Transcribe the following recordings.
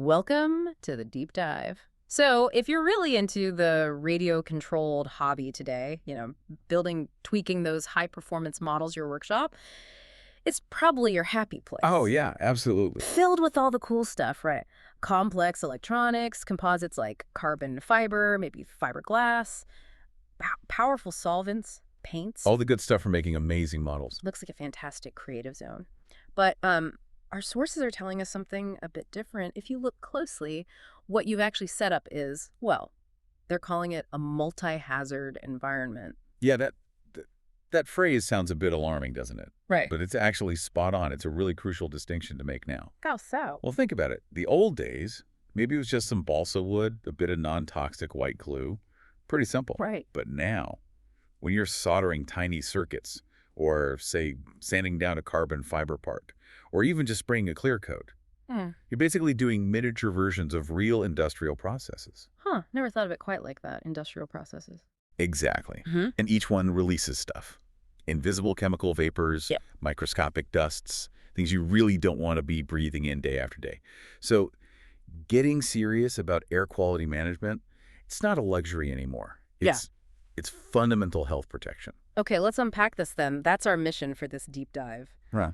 Welcome to the deep dive. So, if you're really into the radio-controlled hobby today, tweaking those high-performance models your workshop, it's probably your happy Oh, place. yeah, absolutely. Filled with all the cool stuff, right? Complex electronics, composites like carbon fiber, maybe fiberglass, powerful solvents, paints. All the good stuff for making amazing models. Looks like a fantastic creative zone. But our sources are telling us something a bit different. If you look closely, what you've actually set up is, well, they're calling it a multi-hazard environment. Yeah, that phrase sounds a bit alarming, doesn't it? Right. But it's actually spot on. It's a really crucial distinction to make now. How so? Well, think about it. The old days, maybe it was just some balsa wood, a bit of non-toxic white glue. Pretty simple. Right. But now, when you're soldering tiny circuits, or, say, sanding down a carbon fiber part, or even just spraying a clear coat, you're basically doing miniature versions of real industrial processes. Huh. Never thought of it quite like that, industrial processes. Exactly. Mm-hmm. And each one releases stuff. Invisible chemical vapors, Yep. microscopic dusts, things you really don't want to be breathing in day after day. So getting serious about air quality management, it's not a luxury anymore. It's fundamental health protection. Okay, let's unpack this then. That's our mission for this deep dive. Right.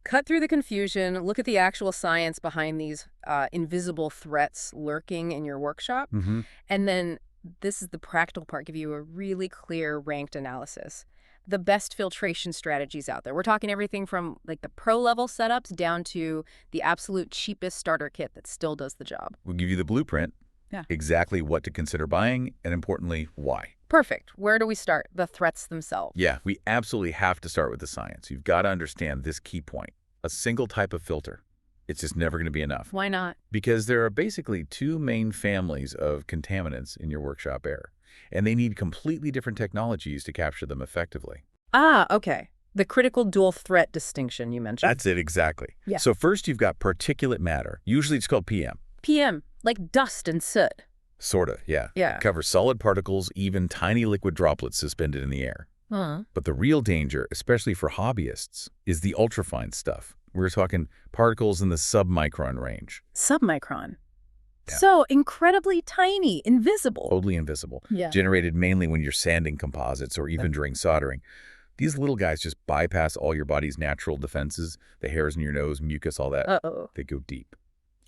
Cut through the confusion, look at the actual science behind these invisible threats lurking in your workshop, Mm-hmm. and then this is the practical part, give you a really clear ranked analysis. The best filtration strategies out there. We're talking everything from like the pro-level setups down to the absolute cheapest starter kit that still does the job. We'll give you the blueprint, Yeah. exactly what to consider buying, and importantly, why. Perfect. Where do we start? The threats themselves. Yeah, we absolutely have to start with the science. You've got to understand this key point. A single type of filter, it's just never going to be enough. Why not? Because there are basically two main families of contaminants in your workshop air, and they need completely different technologies to capture them effectively. Ah, okay. The critical dual threat distinction you mentioned. That's it, exactly. Yeah. So first you've got particulate matter. Usually it's called PM. PM, like dust and soot. Sort of, yeah. Yeah. Covers solid particles, even tiny liquid droplets suspended in the air. Huh. But the real danger, especially for hobbyists, is the ultrafine stuff. We're talking particles in the submicron range. Submicron. Yeah. So incredibly tiny, invisible. Totally invisible. Yeah. Generated mainly when you're sanding composites or even during soldering. These little guys just bypass all your body's natural defenses, the hairs in your nose, mucus, all that. Uh-oh. They go deep.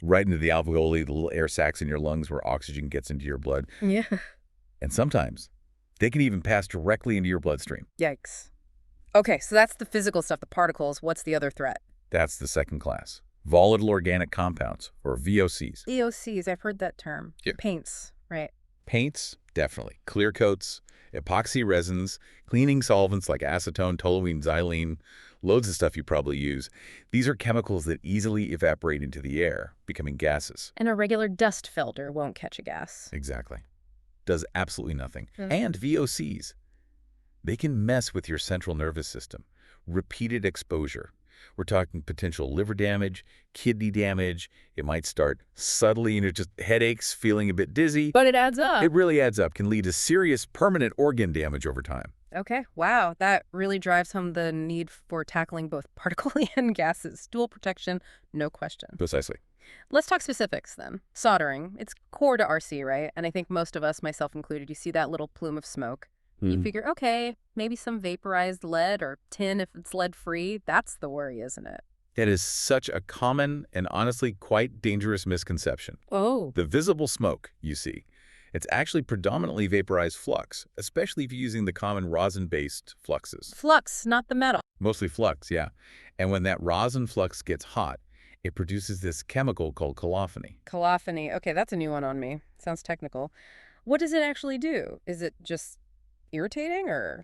Right into the alveoli, the little air sacs in your lungs where oxygen gets into your blood. Yeah. And sometimes they can even pass directly into your bloodstream. Yikes. Okay, so that's the physical stuff, the particles. What's the other threat? That's the second class. Volatile organic compounds, or VOCs. EOCs, I've heard that term. Yep. Paints, right. Paints, definitely. Clear coats, epoxy resins, cleaning solvents like acetone, toluene, xylene, loads of stuff you probably use. These are chemicals that easily evaporate into the air, becoming gases. And a regular dust filter won't catch a gas. Exactly. Does absolutely nothing. Hmm. And VOCs, they can mess with your central nervous system. Repeated exposure. We're talking potential liver damage, kidney damage. It might start subtly, just headaches, feeling a bit dizzy. But it adds up. It really adds up, can lead to serious permanent organ damage over time. Okay, wow. That really drives home the need for tackling both particle and gases. Dual protection, no question. Precisely. Let's talk specifics then. Soldering, it's core to RC, right? And I think most of us, myself included, you see that little plume of smoke. You figure, okay, maybe some vaporized lead or tin if it's lead-free. That's the worry, isn't it? That is such a common and honestly quite dangerous misconception. Oh. The visible smoke you see, it's actually predominantly vaporized flux, especially if you're using the common rosin-based fluxes. Flux, not the metal. Mostly flux, yeah. And when that rosin flux gets hot, it produces this chemical called colophony. Colophony. Okay, that's a new one on me. Sounds technical. What does it actually do? Is it just irritating or?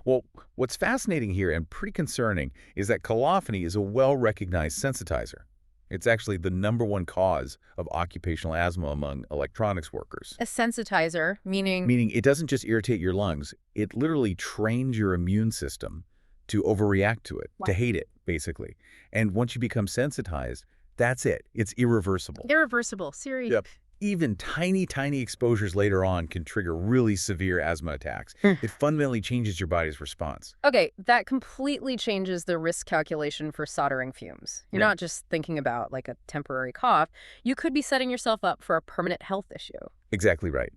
Well, what's fascinating here and pretty concerning is that colophony is a well-recognized sensitizer. It's actually the #1 cause of occupational asthma among electronics workers. A sensitizer, meaning? Meaning it doesn't just irritate your lungs, it literally trains your immune system to overreact to it, Wow. to hate it, basically. And once you become sensitized, that's it. It's irreversible. Irreversible. Serious. Yep. Even tiny, tiny exposures later on can trigger really severe asthma attacks. It fundamentally changes your body's response. Okay, that completely changes the risk calculation for soldering fumes. You're Right. not just thinking about like a temporary cough. You could be setting yourself up for a permanent health issue. Exactly right.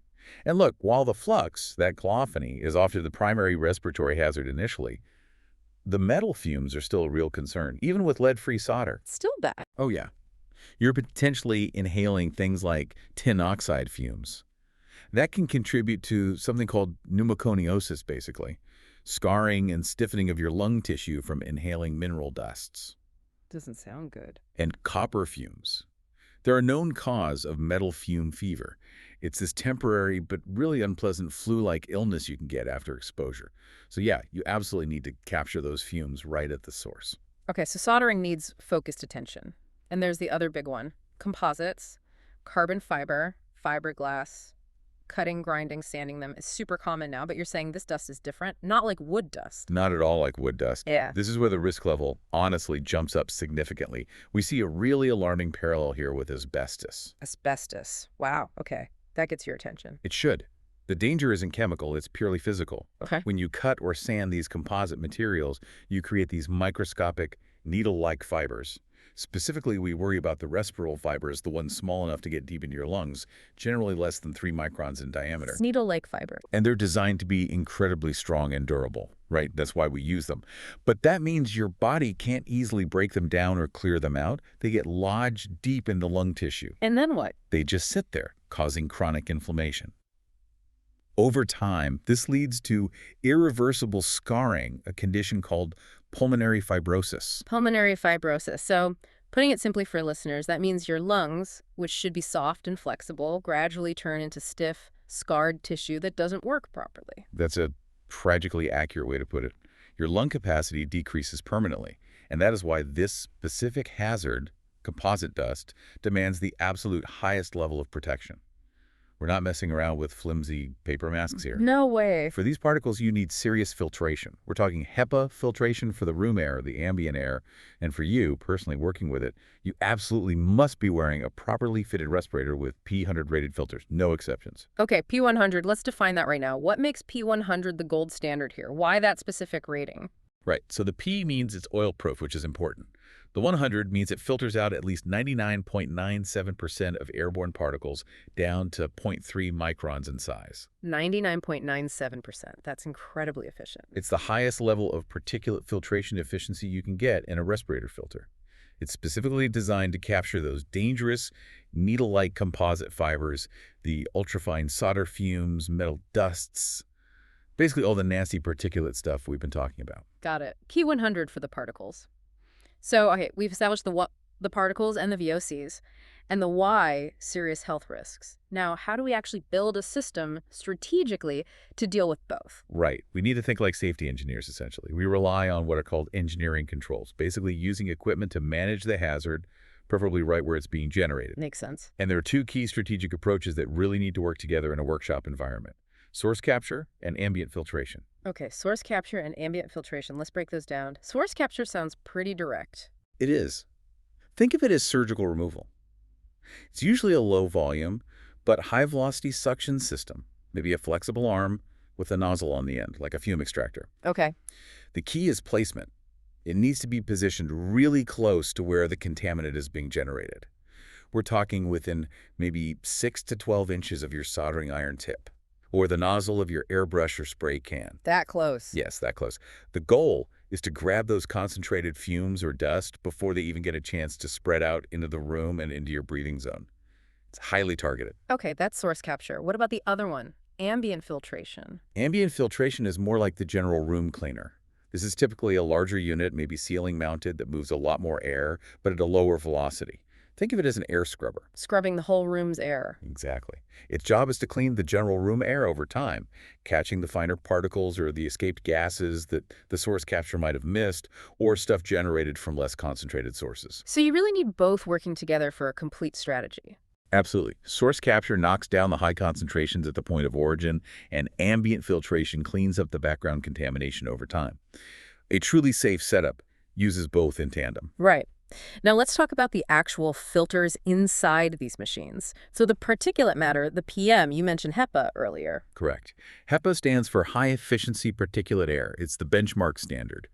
And look, while the flux, that cacophony, is often the primary respiratory hazard initially, the metal fumes are still a real concern, even with lead-free solder. Still bad. Oh, yeah. You're potentially inhaling things like tin oxide fumes. That can contribute to something called pneumoconiosis, basically, scarring and stiffening of your lung tissue from inhaling mineral dusts. Doesn't sound good. And copper fumes. They're a known cause of metal fume fever. It's this temporary but really unpleasant flu-like illness you can get after exposure. So yeah, you absolutely need to capture those fumes right at the source. Okay, so soldering needs focused attention. And there's the other big one, composites, carbon fiber, fiberglass, cutting, grinding, sanding them is super common now, but you're saying this dust is different, not like wood dust. Not at all like wood dust. Yeah. This is where the risk level honestly jumps up significantly. We see a really alarming parallel here with asbestos. Asbestos. Wow, okay. That gets your attention. It should. The danger isn't chemical, it's purely physical. Okay. When you cut or sand these composite materials, you create these microscopic, needle-like fibers. Specifically, we worry about the respiral fibers, the ones small enough to get deep into your lungs, generally less than 3 microns in diameter. It's needle-like fiber. And they're designed to be incredibly strong and durable, right? That's why we use them. But that means your body can't easily break them down or clear them out. They get lodged deep in the lung tissue. And then what? They just sit there, causing chronic inflammation. Over time, this leads to irreversible scarring, a condition called pulmonary fibrosis. Pulmonary fibrosis. So, putting it simply for listeners, that means your lungs, which should be soft and flexible, gradually turn into stiff, scarred tissue that doesn't work properly. That's a tragically accurate way to put it. Your lung capacity decreases permanently, and that is why this specific hazard, composite dust, demands the absolute highest level of protection. We're not messing around with flimsy paper masks here. No way. For these particles, you need serious filtration. We're talking HEPA filtration for the room air, the ambient air. And for you, personally working with it, you absolutely must be wearing a properly fitted respirator with P100 rated filters. No exceptions. Okay, P100, let's define that right now. What makes P100 the gold standard here? Why that specific rating? Right, so the P means it's oil-proof, which is important. The 100 means it filters out at least 99.97% of airborne particles down to 0.3 microns in size. 99.97%. That's incredibly efficient. It's the highest level of particulate filtration efficiency you can get in a respirator filter. It's specifically designed to capture those dangerous, needle-like composite fibers, the ultrafine solder fumes, metal dusts, basically all the nasty particulate stuff we've been talking about. Got it. P100 for the particles. So, okay, we've established the particles and the VOCs, and the why, serious health risks. Now, how do we actually build a system strategically to deal with both? Right. We need to think like safety engineers, essentially. We rely on what are called engineering controls, basically using equipment to manage the hazard, preferably right where it's being generated. Makes sense. And there are two key strategic approaches that really need to work together in a workshop environment: source capture and ambient filtration. Okay, source capture and ambient filtration. Let's break those down. Source capture sounds pretty direct. It is. Think of it as surgical removal. It's usually a low volume, but high velocity suction system, maybe a flexible arm with a nozzle on the end, like a fume extractor. Okay. The key is placement. It needs to be positioned really close to where the contaminant is being generated. We're talking within maybe 6 to 12 inches of your soldering iron tip, or the nozzle of your airbrush or spray can. That close. Yes, that close. The goal is to grab those concentrated fumes or dust before they even get a chance to spread out into the room and into your breathing zone. It's highly targeted. Okay, that's source capture. What about the other one? Ambient filtration. Ambient filtration is more like the general room cleaner. This is typically a larger unit, maybe ceiling mounted, that moves a lot more air, but at a lower velocity. Think of it as an air scrubber. Scrubbing the whole room's air. Exactly. Its job is to clean the general room air over time, catching the finer particles or the escaped gases that the source capture might have missed, or stuff generated from less concentrated sources. So you really need both working together for a complete strategy. Absolutely. Source capture knocks down the high concentrations at the point of origin, and ambient filtration cleans up the background contamination over time. A truly safe setup uses both in tandem. Right. Now let's talk about the actual filters inside these machines. So the particulate matter, the PM, you mentioned HEPA earlier. Correct. HEPA stands for High Efficiency Particulate Air. It's the benchmark standard.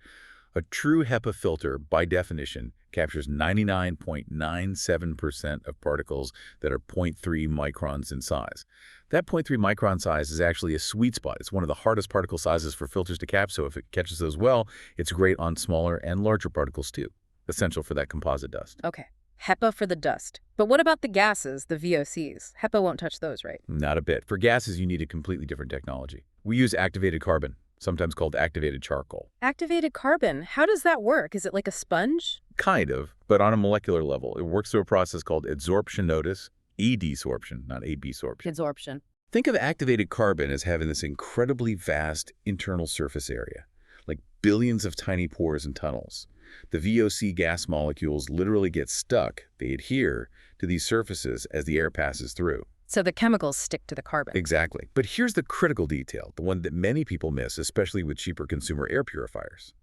A true HEPA filter, by definition, captures 99.97% of particles that are zero point 0.3 microns in size. That zero point 0.3 micron size is actually a sweet spot. It's one of the hardest particle sizes for filters to cap, so if it catches those well, it's great on smaller and larger particles too, essential for that composite dust. Okay. HEPA for the dust. But what about the gases, the VOCs? HEPA won't touch those, right? Not a bit. For gases, you need a completely different technology. We use activated carbon, sometimes called activated charcoal. Activated carbon, how does that work? Is it like a sponge? Kind of, but on a molecular level. It works through a process called adsorption. Notice, E-desorption, not absorption. Adsorption. Think of activated carbon as having this incredibly vast internal surface area, like billions of tiny pores and tunnels. The VOC gas molecules literally get stuck, they adhere, to these surfaces as the air passes through. So the chemicals stick to the carbon. Exactly. But here's the critical detail, the one that many people miss, especially with cheaper consumer air purifiers.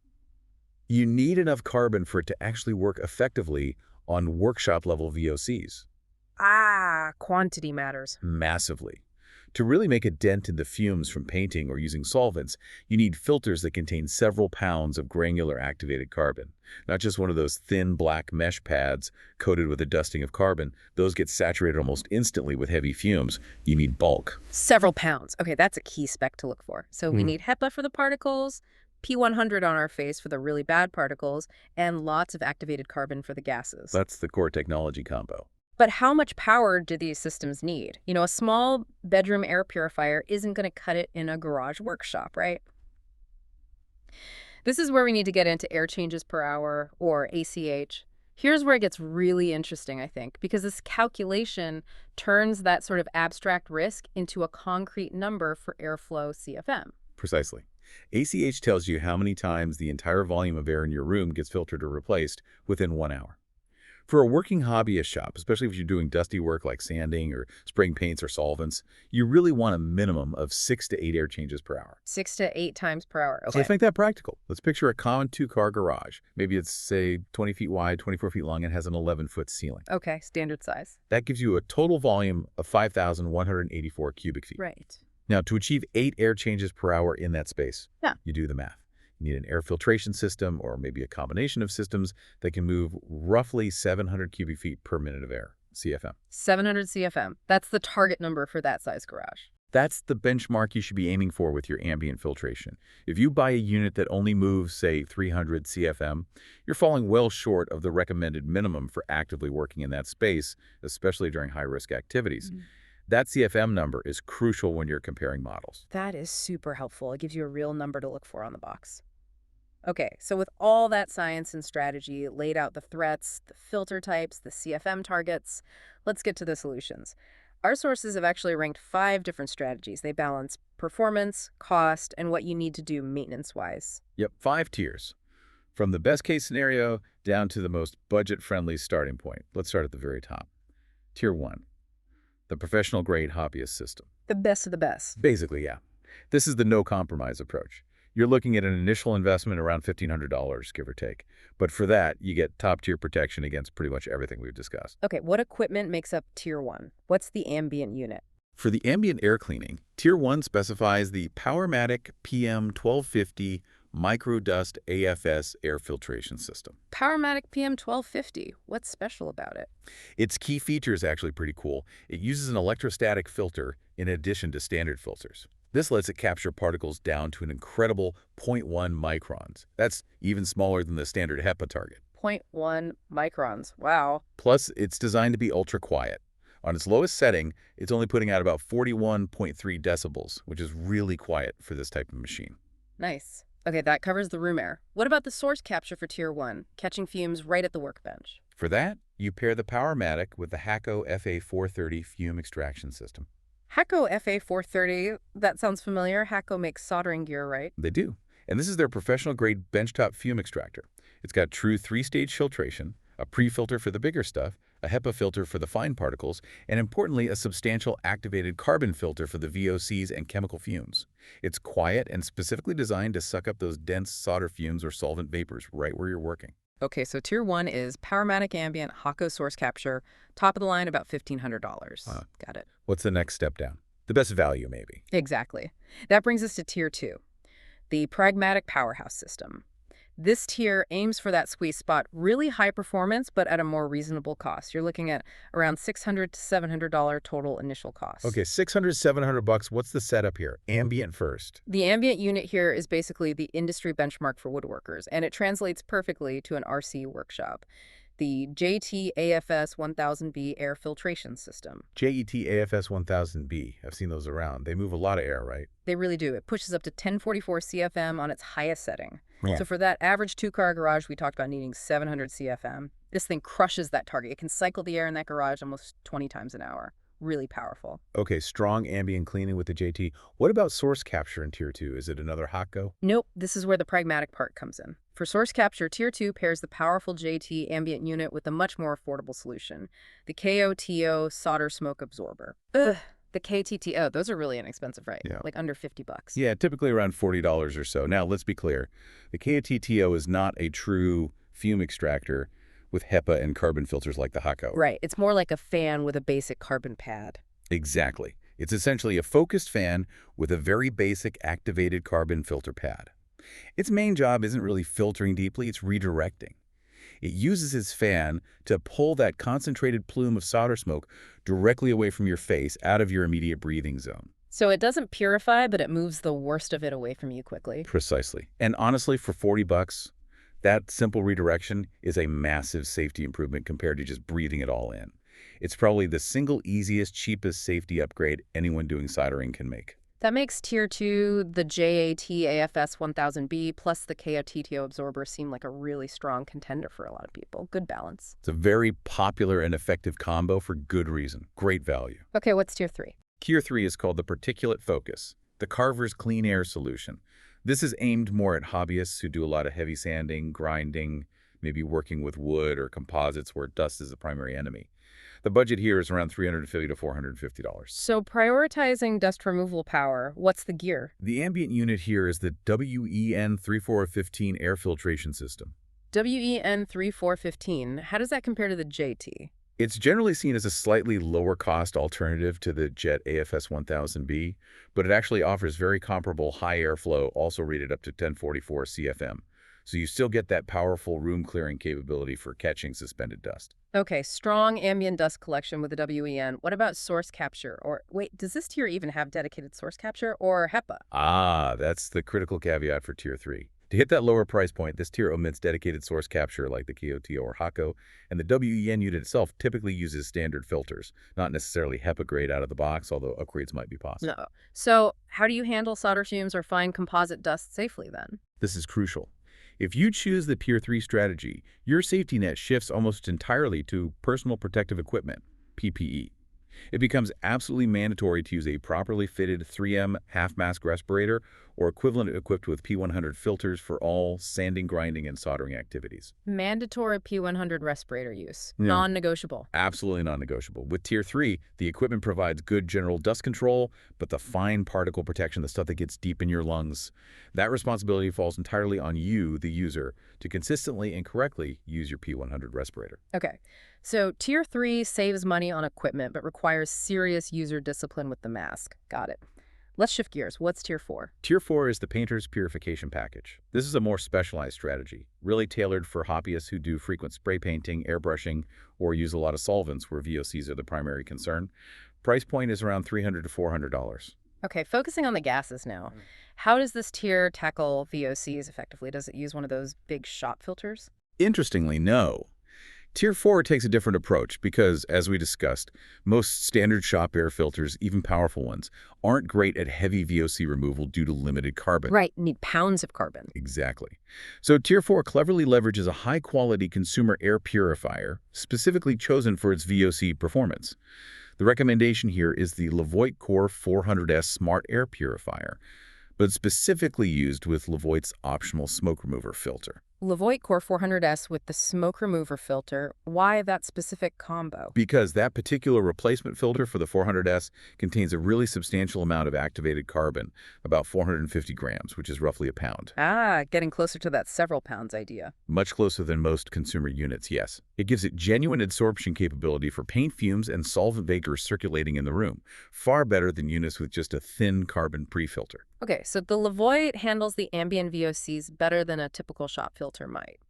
You need enough carbon for it to actually work effectively on workshop-level VOCs. Ah, quantity matters. Massively. To really make a dent in the fumes from painting or using solvents, you need filters that contain several pounds of granular activated carbon. Not just one of those thin black mesh pads coated with a dusting of carbon. Those get saturated almost instantly with heavy fumes. You need bulk. Several pounds. Okay, that's a key spec to look for. So we need HEPA for the particles, P100 on our face for the really bad particles, and lots of activated carbon for the gases. That's the core technology combo. But how much power do these systems need? You know, a small bedroom air purifier isn't going to cut it in a garage workshop, right? This is where we need to get into air changes per hour, or ACH. Here's where it gets really interesting, I think, because this calculation turns that sort of abstract risk into a concrete number for airflow CFM. Precisely. ACH tells you how many times the entire volume of air in your room gets filtered or replaced within 1 hour. For a working hobbyist shop, especially if you're doing dusty work like sanding or spraying paints or solvents, you really want a minimum of 6 to 8 air changes per hour. 6 to 8 times per hour. So Okay. let's make that practical. Let's picture a common 2-car garage. Maybe it's, say, 20 feet wide, 24 feet long, and has an 11-foot ceiling. Okay, standard size. That gives you a total volume of 5,184 cubic feet. Right. Now, to achieve 8 air changes per hour in that space, you do the math. You need an air filtration system or maybe a combination of systems that can move roughly 700 cubic feet per minute of air, CFM. 700 CFM. That's the target number for that size garage. That's the benchmark you should be aiming for with your ambient filtration. If you buy a unit that only moves, say, 300 CFM, you're falling well short of the recommended minimum for actively working in that space, especially during high-risk activities. That CFM number is crucial when you're comparing models. That is super helpful. It gives you a real number to look for on the box. Okay, so with all that science and strategy, laid out the threats, the filter types, the CFM targets, let's get to the solutions. Our sources have actually ranked 5 different strategies. They balance performance, cost, and what you need to do maintenance-wise. Yep, 5 tiers. From the best case scenario down to the most budget-friendly starting point. Let's start at the very top. Tier 1, the professional-grade hobbyist system. The best of the best. Basically, yeah. This is the no-compromise approach. You're looking at an initial investment around $1,500, give or take. But for that, you get top-tier protection against pretty much everything we've discussed. Okay, what equipment makes up Tier 1? What's the ambient unit? For the ambient air cleaning, Tier 1 specifies the Powermatic PM1250 Microdust AFS air filtration system. Powermatic PM1250. What's special about it? Its key feature is actually pretty cool. It uses an electrostatic filter in addition to standard filters. This lets it capture particles down to an incredible 0.1 microns. That's even smaller than the standard HEPA target. 0.1 microns. Wow. Plus, it's designed to be ultra-quiet. On its lowest setting, it's only putting out about 41.3 decibels, which is really quiet for this type of machine. Nice. Okay, that covers the room air. What about the source capture for Tier 1, catching fumes right at the workbench? For that, you pair the Powermatic with the Hacko FA430 fume extraction system. Hacko FA430, that sounds familiar. Hacko makes soldering gear, right? They do. And this is their professional-grade benchtop fume extractor. It's got true 3-stage filtration, a pre-filter for the bigger stuff, a HEPA filter for the fine particles, and importantly, a substantial activated carbon filter for the VOCs and chemical fumes. It's quiet and specifically designed to suck up those dense solder fumes or solvent vapors right where you're working. Okay, so tier 1 is Powermatic Ambient Hako Source Capture, top of the line about $1,500. Uh, Got it. what's the next step down? The best value, maybe. Exactly. That brings us to tier 2, the Pragmatic Powerhouse System. This tier aims for that sweet spot, really high performance, but at a more reasonable cost. You're looking at around $600 to $700 total initial cost. Okay, 600, 700 bucks. What's the setup here? Ambient first. The ambient unit here is basically the industry benchmark for woodworkers, and it translates perfectly to an RC workshop. The JT-AFS 1000B air filtration system. JET-AFS 1000B. I've seen those around. They move a lot of air, right? They really do. It pushes up to 1044 CFM on its highest setting. Yeah. So for that average two-car garage, we talked about needing 700 CFM. This thing crushes that target. It can cycle the air in that garage almost 20 times an hour. Really powerful. Okay, strong ambient cleaning with the JT. What about source capture in Tier 2? Is it another Hotco? Nope, this is where the pragmatic part comes in. For source capture, Tier 2 pairs the powerful JT ambient unit with a much more affordable solution, the KOTO solder smoke absorber. Ugh, the KTTO, those are really inexpensive, right? Yeah. Like under 50 bucks. Yeah, typically around $40 or so. Now, let's be clear. The KOTTO is not a true fume extractor with HEPA and carbon filters like the Hotco. Right, it's more like a fan with a basic carbon pad. Exactly. It's essentially a focused fan with a very basic activated carbon filter pad. Its main job isn't really filtering deeply, it's redirecting. It uses its fan to pull that concentrated plume of solder smoke directly away from your face, out of your immediate breathing zone. So it doesn't purify, but it moves the worst of it away from you quickly. Precisely. And honestly, for 40 bucks, that simple redirection is a massive safety improvement compared to just breathing it all in. It's probably the single easiest, cheapest safety upgrade anyone doing soldering can make. That makes Tier 2, the JAT-AFS 1000B, plus the KOTTO absorber seem like a really strong contender for a lot of people. Good balance. It's a very popular and effective combo for good reason. Great value. Okay, what's Tier 3? Tier 3 is called the Particulate Focus, the Carver's Clean Air Solution. This is aimed more at hobbyists who do a lot of heavy sanding, grinding, maybe working with wood or composites where dust is the primary enemy. The budget here is around $350 to $450. So prioritizing dust removal power, what's the gear? The ambient unit here is the WEN 3415 air filtration system. WEN 3415, how does that compare to the JT? It's generally seen as a slightly lower-cost alternative to the JET AFS 1000B, but it actually offers very comparable high airflow, also rated up to 1044 CFM. So you still get that powerful room-clearing capability for catching suspended dust. Okay, strong ambient dust collection with the WEN. What about source capture? Or wait, does this tier even have dedicated source capture or HEPA? Ah, that's the critical caveat for Tier 3. To hit that lower price point, this tier omits dedicated source capture like the KOTO or Hotco, and the WEN unit itself typically uses standard filters, not necessarily HEPA grade out of the box, although upgrades might be possible. No. So how do you handle solder fumes or fine composite dust safely then? This is crucial. If you choose the Tier 3 strategy, your safety net shifts almost entirely to personal protective equipment, PPE. It becomes absolutely mandatory to use a properly fitted 3M half-mask respirator or equivalent equipped with P100 filters for all sanding, grinding, and soldering activities. Mandatory P100 respirator use. Yeah. Non-negotiable. Absolutely non-negotiable. With Tier 3, the equipment provides good general dust control, but the fine particle protection, the stuff that gets deep in your lungs, that responsibility falls entirely on you, the user, to consistently and correctly use your P100 respirator. Okay. So Tier 3 saves money on equipment but requires serious user discipline with the mask. Got it. Let's shift gears. What's Tier 4? Tier 4 is the Painter's Purification Package. This is a more specialized strategy, really tailored for hobbyists who do frequent spray painting, airbrushing, or use a lot of solvents where VOCs are the primary concern. Price point is around $300 to $400. Okay, focusing on the gases now. How does this tier tackle VOCs effectively? Does it use one of those big shop filters? Interestingly, no. Tier 4 takes a different approach because, as we discussed, most standard shop air filters, even powerful ones, aren't great at heavy VOC removal due to limited carbon. Right, need pounds of carbon. Exactly. So Tier 4 cleverly leverages a high-quality consumer air purifier, specifically chosen for its VOC performance. The recommendation here is the Levoit Core 400S Smart Air Purifier, but specifically used with Levoit's optional smoke remover filter. Levoit Core 400S with the smoke remover filter. Why that specific combo? Because that particular replacement filter for the 400S contains a really substantial amount of activated carbon, about 450 grams, which is roughly a pound. Ah, getting closer to that several pounds idea. Much closer than most consumer units, yes. It gives it genuine absorption capability for paint fumes and solvent vapors circulating in the room, far better than units with just a thin carbon pre-filter. Okay, so the Levoit handles the ambient VOCs better than a typical shop filter might.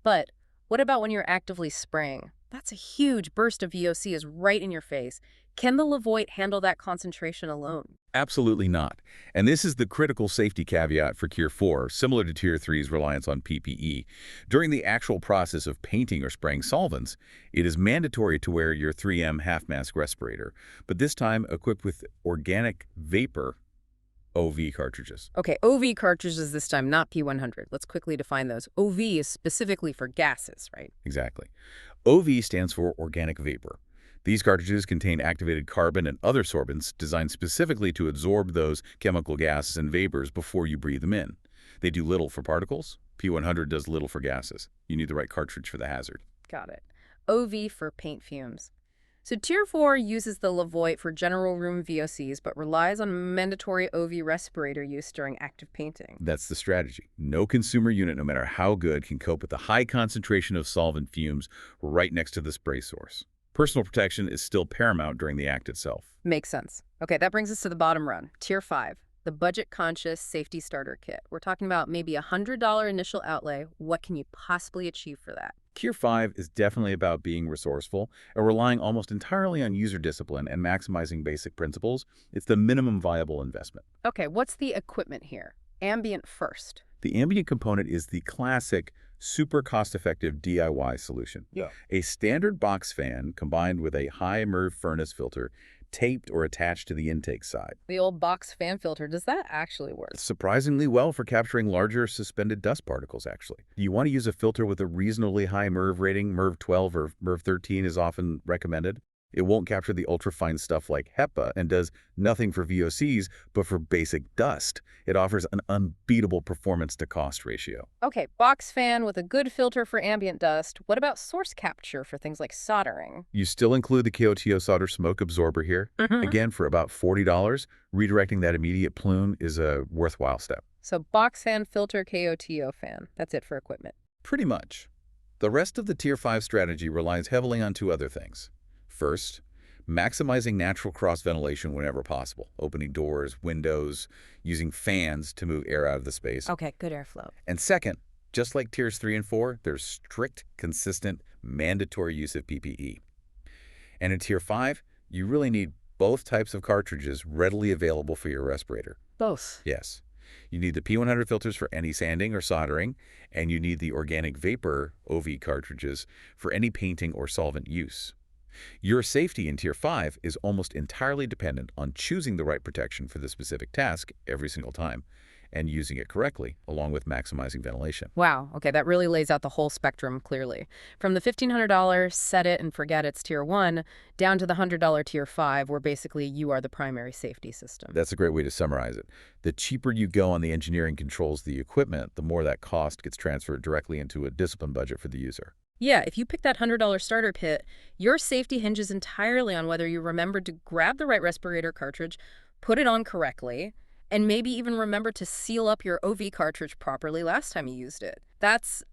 But what about when you're actively spraying? That's a huge burst of VOC is right in your face. Can the Levoit handle that concentration alone? Absolutely not. And this is the critical safety caveat for Tier 4, similar to Tier 3's reliance on PPE. During the actual process of painting or spraying solvents, it is mandatory to wear your 3M half-mask respirator, but this time equipped with organic vapor OV cartridges. Okay, OV cartridges this time, not P100. Let's quickly define those. OV is specifically for gases, right? Exactly. OV stands for organic vapor. These cartridges contain activated carbon and other sorbents designed specifically to absorb those chemical gases and vapors before you breathe them in. They do little for particles. P100 does little for gases. You need the right cartridge for the hazard. Got it. OV for paint fumes. So Tier 4 uses the Levoit for general room VOCs, but relies on mandatory OV respirator use during active painting. That's the strategy. No consumer unit, no matter how good, can cope with the high concentration of solvent fumes right next to the spray source. Personal protection is still paramount during the act itself. Makes sense. Okay, that brings us to the bottom run. Tier 5, the budget-conscious safety starter kit. We're talking about maybe a $100 initial outlay. What can you possibly achieve for that? Tier 5 is definitely about being resourceful and relying almost entirely on user discipline and maximizing basic principles. It's the minimum viable investment. Okay, what's the equipment here? Ambient first. The ambient component is the classic, super cost-effective DIY solution. Yeah. A standard box fan combined with a high MERV furnace filter taped or attached to the intake side. The old box fan filter, does that actually work? Surprisingly well for capturing larger suspended dust particles, actually. You want to use a filter with a reasonably high MERV rating. MERV 12 or MERV 13 is often recommended. It won't capture the ultrafine stuff like HEPA and does nothing for VOCs, but for basic dust. It offers an unbeatable performance-to-cost ratio. Okay, box fan with a good filter for ambient dust. What about source capture for things like soldering? You still include the KOTO solder smoke absorber here. Mm-hmm. Again, for about $40, redirecting that immediate plume is a worthwhile step. So box fan, filter, KOTO fan. That's it for equipment. Pretty much. The rest of the Tier 5 strategy relies heavily on two other things. First, maximizing natural cross-ventilation whenever possible, opening doors, windows, using fans to move air out of the space. Okay, good airflow. And second, just like Tiers 3 and 4, there's strict, consistent, mandatory use of PPE. And in Tier 5, you really need both types of cartridges readily available for your respirator. Both? Yes. You need the P100 filters for any sanding or soldering, and you need the organic vapor OV cartridges for any painting or solvent use. Your safety in Tier 5 is almost entirely dependent on choosing the right protection for the specific task every single time and using it correctly, along with maximizing ventilation. Wow, okay, that really lays out the whole spectrum clearly. From the $1,500 set it and forget it's Tier 1, down to the $100 Tier 5, where basically you are the primary safety system. That's a great way to summarize it. The cheaper you go on the engineering controls the equipment, the more that cost gets transferred directly into a discipline budget for the user. Yeah, if you pick that $100 starter kit, your safety hinges entirely on whether you remembered to grab the right respirator cartridge, put it on correctly, and maybe even remember to seal up your OV cartridge properly last time you used it. That's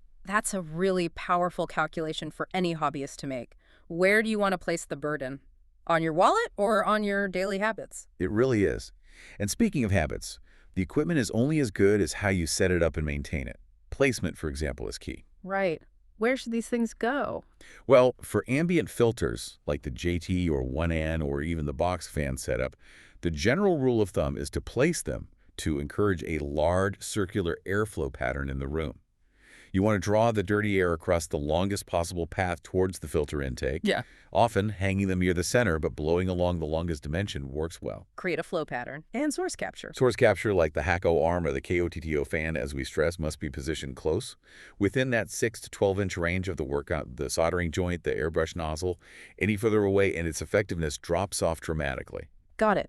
a really powerful calculation for any hobbyist to make. Where do you want to place the burden? On your wallet or on your daily habits? It really is. And speaking of habits, the equipment is only as good as how you set it up and maintain it. Placement, for example, is key. Right. Where should these things go? Well, for ambient filters, like the JT or 1N or even the box fan setup, the general rule of thumb is to place them to encourage a large circular airflow pattern in the room. You want to draw the dirty air across the longest possible path towards the filter intake. Yeah. Often hanging them near the center, but blowing along the longest dimension works well. Create a flow pattern. And source capture. Source capture, like the Hacko arm or the KOTTO fan, as we stress, must be positioned close. Within that 6 to 12-inch range of the workout, the soldering joint, the airbrush nozzle, any further away and its effectiveness drops off dramatically. Got it.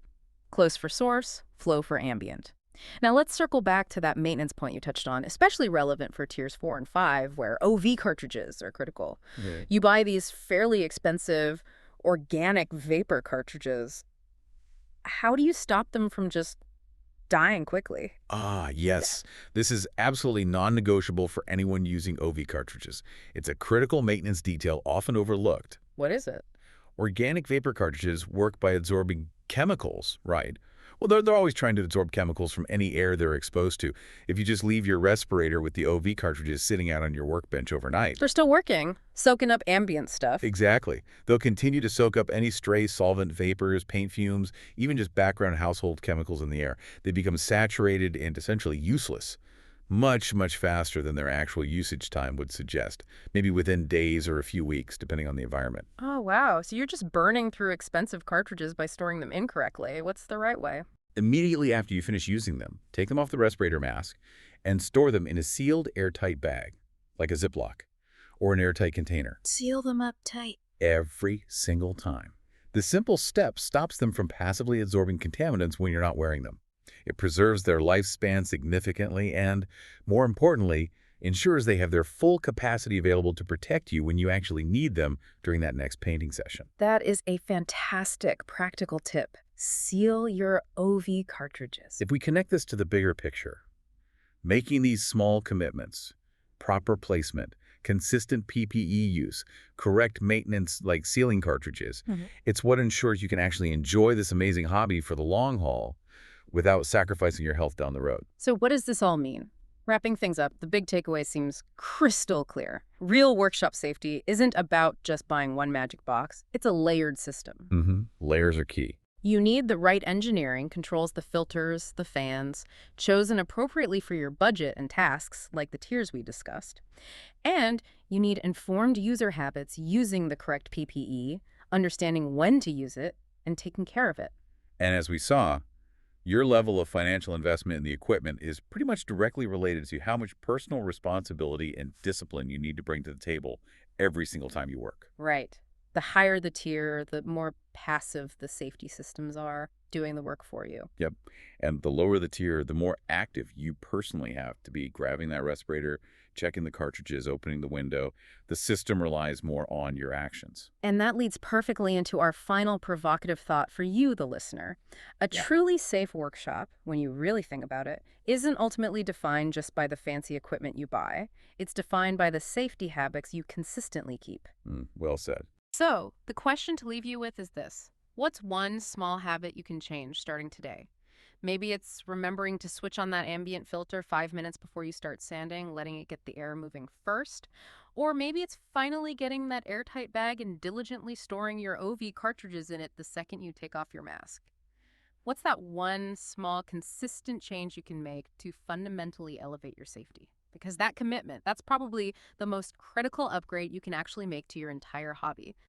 Close for source, flow for ambient. Now let's circle back to that maintenance point you touched on, especially relevant for tiers 4 and 5, where OV cartridges are critical. Right. You buy these fairly expensive organic vapor cartridges. How do you stop them from just dying quickly? Ah, yes. This is absolutely non-negotiable for anyone using OV cartridges. It's a critical maintenance detail often overlooked. What is it? Organic vapor cartridges work by absorbing chemicals, right? Well, they're always trying to absorb chemicals from any air they're exposed to. If you just leave your respirator with the OV cartridges sitting out on your workbench overnight. They're still working, soaking up ambient stuff. Exactly. They'll continue to soak up any stray solvent vapors, paint fumes, even just background household chemicals in the air. They become saturated and essentially useless, much, much faster than their actual usage time would suggest, maybe within days or a few weeks, depending on the environment. Oh, wow. So you're just burning through expensive cartridges by storing them incorrectly. What's the right way? Immediately after you finish using them, take them off the respirator mask and store them in a sealed, airtight bag, like a Ziploc, or an airtight container, Seal them up tight. every single time. The simple step stops them from passively absorbing contaminants when you're not wearing them. It preserves their lifespan significantly and, more importantly, ensures they have their full capacity available to protect you when you actually need them during that next painting session. That is a fantastic practical tip. Seal your OV cartridges. If we connect this to the bigger picture, making these small commitments, proper placement, consistent PPE use, correct maintenance like sealing cartridges, it's what ensures you can actually enjoy this amazing hobby for the long haul without sacrificing your health down the road. So what does this all mean? Wrapping things up, the big takeaway seems crystal clear. Real workshop safety isn't about just buying one magic box. It's a layered system. Layers are key. You need the right engineering, controls the filters, the fans, chosen appropriately for your budget and tasks, like the tiers we discussed. And you need informed user habits using the correct PPE, understanding when to use it, and taking care of it. And as we saw, your level of financial investment in the equipment is pretty much directly related to how much personal responsibility and discipline you need to bring to the table every single time you work. Right. The higher the tier, the more passive the safety systems are doing the work for you. Yep. And the lower the tier, the more active you personally have to be grabbing that respirator, checking the cartridges, opening the window. The system relies more on your actions. And that leads perfectly into our final provocative thought for you, the listener. A truly safe workshop, when you really think about it, isn't ultimately defined just by the fancy equipment you buy. It's defined by the safety habits you consistently keep. Well said. So, the question to leave you with is this. What's one small habit you can change starting today? Maybe it's remembering to switch on that ambient filter 5 minutes before you start sanding, letting it get the air moving first. Or maybe it's finally getting that airtight bag and diligently storing your OV cartridges in it the second you take off your mask. What's that one small, consistent change you can make to fundamentally elevate your safety? Because that commitment, that's probably the most critical upgrade you can actually make to your entire hobby.